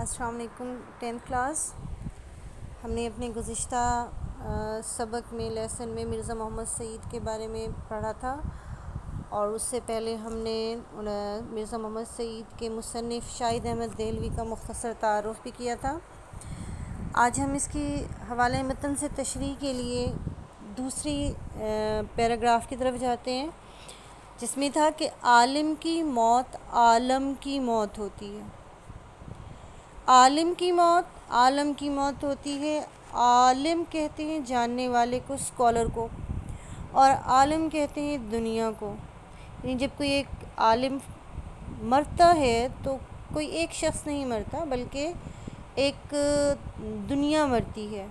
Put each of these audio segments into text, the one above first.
السلام علیکم 10th class. ہم نے اپنے گزشتہ سبق میں لیسن میں مرزا محمد سعید کے بارے میں پڑھا تھا، اور اس سے پہلے ہم نے مرزا محمد سعید کے مصنف شاہد احمد دہلوی کا مختصر تعارف بھی کیا تھا۔ آج ہم اس کی حوالہ متن سے تشریح کے لیے دوسری پیراگراف کی طرف جاتے ہیں، جس میں تھا کہ عالم کی موت عالم کی موت ہوتی ہے۔ عالم کی موت ہوتی ہے۔ عالم کہتے ہیں جاننے والے کو، اسکالر کو، اور عالم کہتے ہیں دنیا کو۔ یعنی جب کوئی ایک عالم مرتا ہے تو کوئی ایک شخص نہیں مرتا، بلکہ ایک دنیا مرتی ہے۔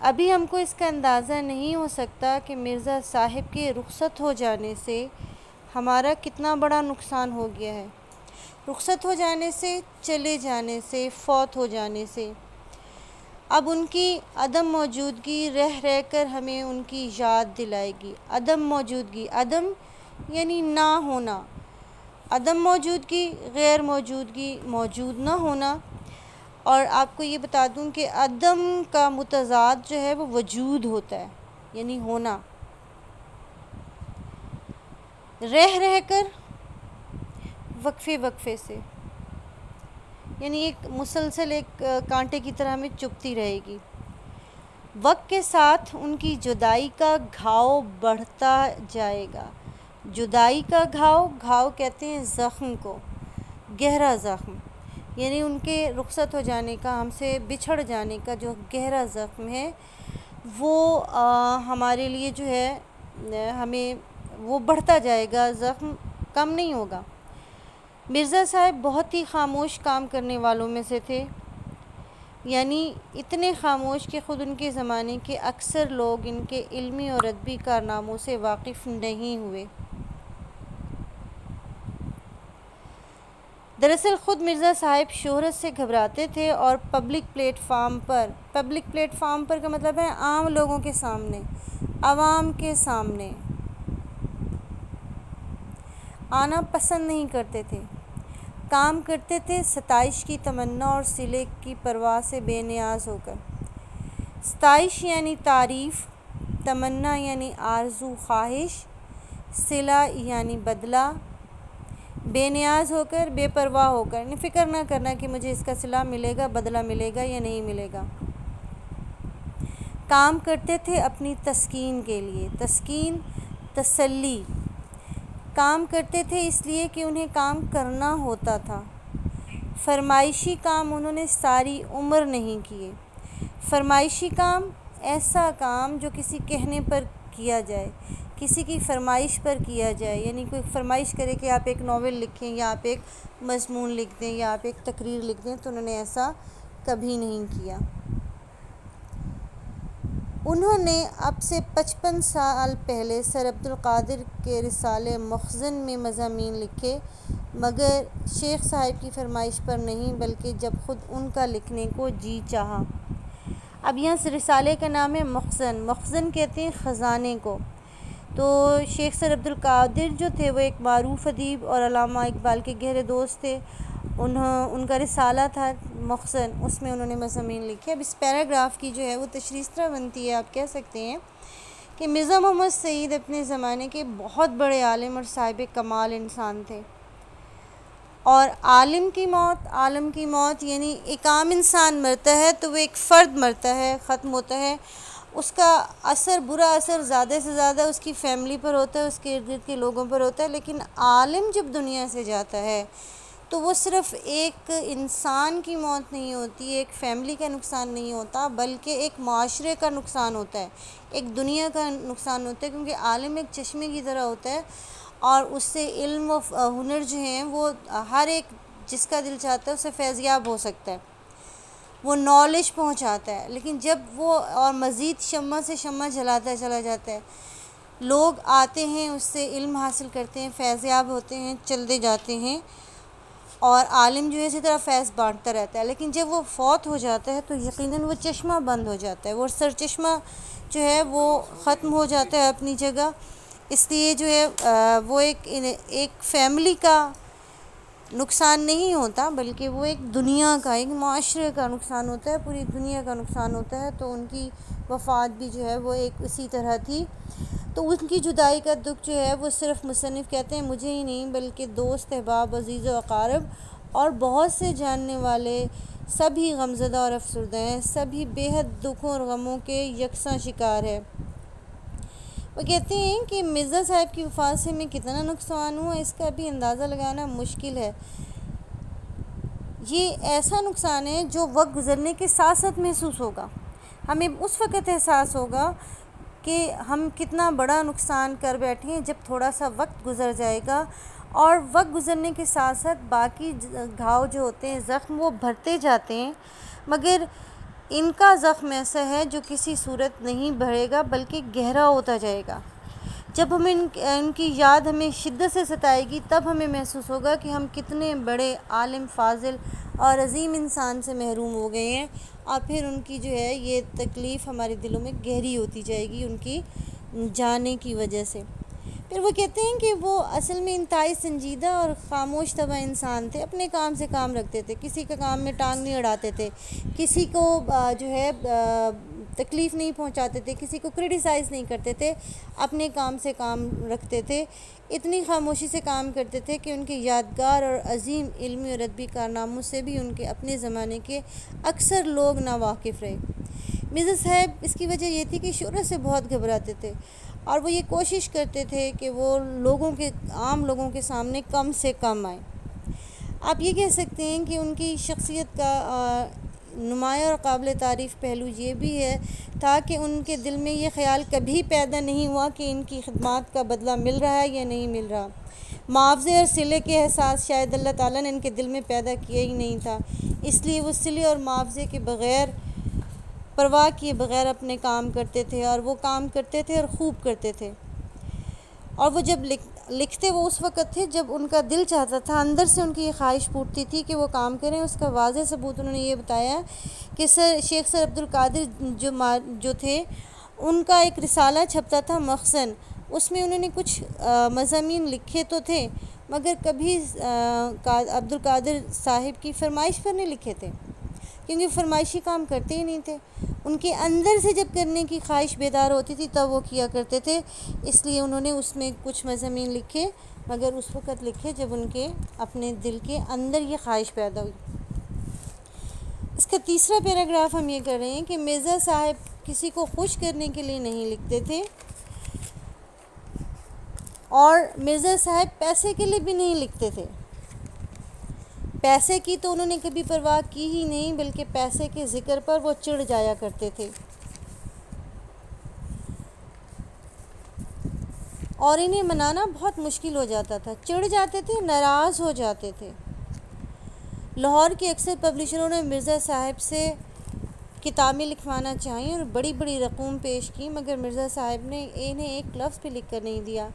ابھی ہم کو اس کا اندازہ نہیں ہو سکتا کہ مرزا صاحب کے رخصت ہو جانے سے ہمارا کتنا بڑا نقصان ہو گیا ہے۔ رخصت ہو جانے سے، چلے جانے سے، فوت ہو جانے سے اب ان کی عدم موجودگی رہ کر ہمیں ان کی یاد دلائے گی۔ عدم موجودگی، عدم یعنی نہ ہونا، عدم موجودگی، غیر موجودگی، موجود نہ ہونا۔ اور آپ کو یہ بتا دوں کہ عدم کا متضاد جو ہے وہ وجود ہوتا ہے، یعنی ہونا۔ رہ کر، وقفے سے، یعنی ایک مسلسل ایک کانٹے کی طرح ہمیں چبھتی رہے گی۔ وقت کے ساتھ ان کی جدائی کا گھاؤ بڑھتا جائے گا۔ جدائی کا گھاؤ کہتے ہیں زخم کو، گہرا زخم، یعنی ان کے رخصت ہو جانے کا، ہم سے بچھڑ جانے کا جو گہرا زخم ہے وہ ہمارے لیے جو ہے ہمیں وہ بڑھتا جائے گا، زخم کم نہیں ہوگا۔ مرزا صاحب بہت ہی خاموش کام کرنے والوں میں سے تھے، یعنی اتنے خاموش کہ خود ان کے زمانے کے اکثر لوگ ان کے علمی اور ادبی کارناموں سے واقف نہیں ہوئے۔ دراصل خود مرزا صاحب شہرت سے گھبراتے تھے اور پبلک پلیٹ فارم پر کا مطلب ہے عام لوگوں کے سامنے، عوام کے سامنے آنا پسند نہیں کرتے تھے۔ کام کرتے تھے ستائش کی تمنا اور صلے کی پرواہ سے بے نیاز ہو کر۔ ستائش یعنی تعریف، تمنا یعنی آرزو خواہش، صلہ یعنی بدلہ، بے نیاز ہو کر، بے پرواہ ہو کر، یعنی فکر نہ کرنا کہ مجھے اس کا صلہ ملے گا، بدلہ ملے گا یا نہیں ملے گا۔ کام کرتے تھے اپنی تسکین کے لیے، تسکین، تسلی۔ کام کرتے تھے اس لیے کہ انہیں کام کرنا ہوتا تھا۔ فرمائشی کام انہوں نے ساری عمر نہیں کیے۔ فرمائشی کام، ایسا کام جو کسی کہنے پر کیا جائے، کسی کی فرمائش پر کیا جائے، یعنی کوئی فرمائش کرے کہ آپ ایک ناول لکھیں یا آپ ایک مضمون لکھ دیں یا آپ ایک تقریر لکھ دیں، تو انہوں نے ایسا کبھی نہیں کیا۔ انہوں نے اب سے 55 سال پہلے سر عبدالقادر کے رسالے مخزن میں مضامین لکھے، مگر شیخ صاحب کی فرمائش پر نہیں، بلکہ جب خود ان کا لکھنے کو جی چاہا۔ اب یہاں سے رسالے کا نام ہے مخزن۔ مخزن کہتے ہیں خزانے کو۔ تو شیخ سر عبدالقادر جو تھے وہ ایک معروف ادیب اور علامہ اقبال کے گہرے دوست تھے۔ ان کا رسالہ تھا مخزن، اس میں انہوں نے مضامین لکھے۔ اب اس پیراگراف کی جو ہے وہ تشریح اس طرح بنتی ہے، آپ کہہ سکتے ہیں کہ مرزا محمد سعید اپنے زمانے کے بہت بڑے عالم اور صاحب کمال انسان تھے، اور عالم کی موت یعنی ایک عام انسان مرتا ہے تو وہ ایک فرد مرتا ہے، ختم ہوتا ہے، اس کا اثر، برا اثر زیادہ سے زیادہ اس کی فیملی پر ہوتا ہے، اس کے ارد گرد کے لوگوں پر ہوتا ہے۔ لیکن عالم جب دنیا سے جاتا ہے تو وہ صرف ایک انسان کی موت نہیں ہوتی، ایک فیملی کا نقصان نہیں ہوتا، بلکہ ایک معاشرے کا نقصان ہوتا ہے، ایک دنیا کا نقصان ہوتا ہے، کیونکہ عالم ایک چشمے کی طرح ہوتا ہے، اور اس سے علم و ہنر جو ہیں وہ ہر ایک جس کا دل چاہتا ہے اسے فیضیاب ہو سکتا ہے، وہ نالج پہنچاتا ہے۔ لیکن جب وہ اور مزید شمع سے شمع جلاتا چلا جاتا ہے، لوگ آتے ہیں اس سے علم حاصل کرتے ہیں، فیضیاب ہوتے ہیں، چلتے جاتے ہیں، اور عالم جو ہے اسی طرح فیض بانٹتا رہتا ہے۔ لیکن جب وہ فوت ہو جاتا ہے تو یقیناً وہ چشمہ بند ہو جاتا ہے، وہ سرچشمہ جو ہے وہ ختم ہو جاتا ہے اپنی جگہ۔ اس لیے جو ہے وہ ایک فیملی کا نقصان نہیں ہوتا، بلکہ وہ ایک دنیا کا، ایک معاشرے کا نقصان ہوتا ہے، پوری دنیا کا نقصان ہوتا ہے۔ تو ان کی وفات بھی جو ہے وہ ایک اسی طرح تھی۔ تو ان کی جدائی کا دکھ جو ہے وہ صرف مصنف کہتے ہیں مجھے ہی نہیں بلکہ دوست، احباب، عزیز و اقارب اور بہت سے جاننے والے سبھی غمزدہ اور افسردہ ہیں، سبھی بے حد دکھوں اور غموں کے یکساں شکار ہے۔ وہ کہتے ہیں کہ مرزا صاحب کی وفات سے ہمیں کتنا نقصان ہوا اس کا بھی اندازہ لگانا مشکل ہے۔ یہ ایسا نقصان ہے جو وقت گزرنے کے ساتھ ساتھ محسوس ہوگا، ہمیں اس وقت احساس ہوگا کہ ہم کتنا بڑا نقصان کر بیٹھے ہیں جب تھوڑا سا وقت گزر جائے گا، اور وقت گزرنے کے ساتھ ساتھ باقی گھاؤ جو ہوتے ہیں، زخم، وہ بھرتے جاتے ہیں، مگر ان کا زخم ایسا ہے جو کسی صورت نہیں بڑھے گا بلکہ گہرا ہوتا جائے گا۔ جب ہمیں ان کی یاد ہمیں شدت سے ستائے گی تب ہمیں محسوس ہوگا کہ ہم کتنے بڑے عالم، فاضل اور عظیم انسان سے محروم ہو گئے ہیں، اور پھر ان کی جو ہے یہ تکلیف ہمارے دلوں میں گہری ہوتی جائے گی ان کی جانے کی وجہ سے۔ پھر وہ کہتے ہیں کہ وہ اصل میں انتہائی سنجیدہ اور خاموش طبع انسان تھے، اپنے کام سے کام رکھتے تھے، کسی کا کام میں ٹانگ نہیں اڑاتے تھے، کسی کو جو ہے تکلیف نہیں پہنچاتے تھے، کسی کو کرٹیسائز نہیں کرتے تھے، اپنے کام سے کام رکھتے تھے، اتنی خاموشی سے کام کرتے تھے کہ ان کے یادگار اور عظیم علمی اور ادبی کارناموں سے بھی ان کے اپنے زمانے کے اکثر لوگ ناواقف رہے۔ مرزا صاحب اس کی وجہ یہ تھی کہ شہرت سے بہت گھبراتے تھے، اور وہ یہ کوشش کرتے تھے کہ وہ عام لوگوں کے سامنے کم سے کم آئیں۔ آپ یہ کہہ سکتے ہیں کہ ان کی شخصیت کا نمایاں اور قابل تعریف پہلو یہ بھی ہے تھا کہ ان کے دل میں یہ خیال کبھی پیدا نہیں ہوا کہ ان کی خدمات کا بدلہ مل رہا ہے یا نہیں مل رہا۔ معاوضے اور صلے کے احساس شاید اللہ تعالیٰ نے ان کے دل میں پیدا کیا ہی نہیں تھا، اس لیے وہ صلے اور معاوضے کے بغیر، پرواہ کیے بغیر اپنے کام کرتے تھے، اور وہ کام کرتے تھے اور خوب کرتے تھے۔ اور وہ جب لکھتے وہ اس وقت تھے جب ان کا دل چاہتا تھا، اندر سے ان کی یہ خواہش پھوٹتی تھی کہ وہ کام کریں۔ اس کا واضح ثبوت انہوں نے یہ بتایا کہ شیخ سر عبد القادر جو تھے، ان کا ایک رسالہ چھپتا تھا مخزن، اس میں انہوں نے کچھ مضامین لکھے تو تھے مگر کبھی عبد القادر صاحب کی فرمائش پر نہیں لکھے تھے، کیونکہ فرمائشی کام کرتے ہی نہیں تھے، ان کے اندر سے جب کرنے کی خواہش بیدار ہوتی تھی تب وہ کیا کرتے تھے، اس لیے انہوں نے اس میں کچھ مضامین لکھے مگر اس وقت لکھے جب ان کے اپنے دل کے اندر یہ خواہش پیدا ہوئی۔ اس کا تیسرا پیراگراف ہم یہ کر رہے ہیں کہ مرزا صاحب کسی کو خوش کرنے کے لیے نہیں لکھتے تھے، اور مرزا صاحب پیسے کے لیے بھی نہیں لکھتے تھے۔ پیسے کی تو انہوں نے کبھی پرواہ کی ہی نہیں، بلکہ پیسے کے ذکر پر وہ چڑھ جایا کرتے تھے، اور انہیں منانا بہت مشکل ہو جاتا تھا، چڑھ جاتے تھے، ناراض ہو جاتے تھے۔ لاہور کے اکثر پبلشروں نے مرزا صاحب سے کتابیں لکھوانا چاہیں اور بڑی بڑی رقوم پیش کی، مگر مرزا صاحب نے انہیں ایک لفظ بھی لکھ کر نہیں دیا،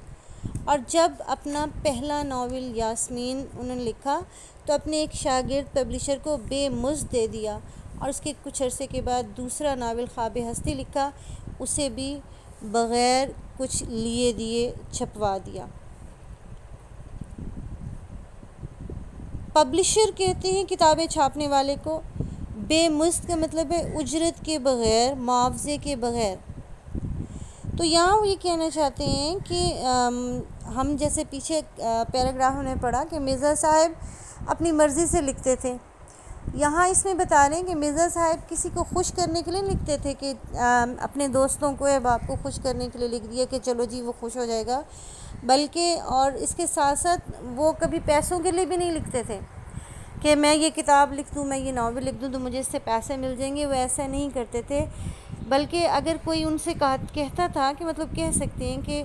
اور جب اپنا پہلا ناول یاسمین انہوں نے لکھا تو اپنے ایک شاگرد پبلشر کو بے مزد دے دیا، اور اس کے کچھ عرصے کے بعد دوسرا ناول خواب ہستی لکھا، اسے بھی بغیر کچھ لیے دیے چھپوا دیا۔ پبلشر کہتے ہیں کتابیں چھاپنے والے کو، بے مزد کا مطلب ہے اجرت کے بغیر، معاوضے کے بغیر۔ تو یہاں وہ یہ کہنا چاہتے ہیں کہ ہم جیسے پیچھے پیراگراف نے پڑھا کہ مرزا صاحب اپنی مرضی سے لکھتے تھے، یہاں اس میں بتا رہے ہیں کہ مرزا صاحب کسی کو خوش کرنے کے لیے لکھتے تھے کہ اپنے دوستوں کو، احباب کو خوش کرنے کے لیے لکھ دیا کہ چلو جی وہ خوش ہو جائے گا، بلکہ اور اس کے ساتھ ساتھ وہ کبھی پیسوں کے لیے بھی نہیں لکھتے تھے کہ میں یہ کتاب لکھ دوں، میں یہ ناول لکھ دوں تو مجھے اس سے پیسے مل جائیں گے، وہ ایسا نہیں کرتے تھے۔ بلکہ اگر کوئی ان سے کہتا تھا کہ مطلب کہہ سکتے ہیں کہ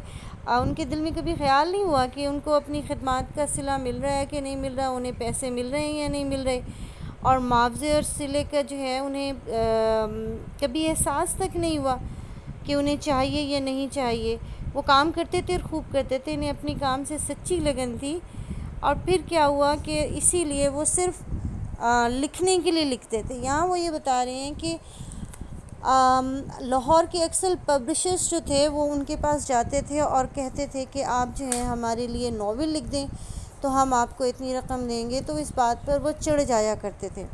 ان کے دل میں کبھی خیال نہیں ہوا کہ ان کو اپنی خدمات کا صلہ مل رہا ہے کہ نہیں مل رہا، انہیں پیسے مل رہے ہیں یا نہیں مل رہے، اور معاوضے اور صلے کا جو ہے انہیں کبھی احساس تک نہیں ہوا کہ انہیں چاہیے یا نہیں چاہیے، وہ کام کرتے تھے اور خوب کرتے تھے، انہیں اپنی کام سے سچی لگن تھی۔ اور پھر کیا ہوا کہ اسی لیے وہ صرف لکھنے کے لیے لکھتے تھے۔ یہاں وہ یہ بتا رہے ہیں کہ لاہور کے اکثر پبلشرز جو تھے وہ ان کے پاس جاتے تھے اور کہتے تھے کہ آپ جو ہیں ہمارے لیے ناول لکھ دیں، تو ہم آپ کو اتنی رقم دیں گے، تو اس بات پر وہ چڑھ جایا کرتے تھے۔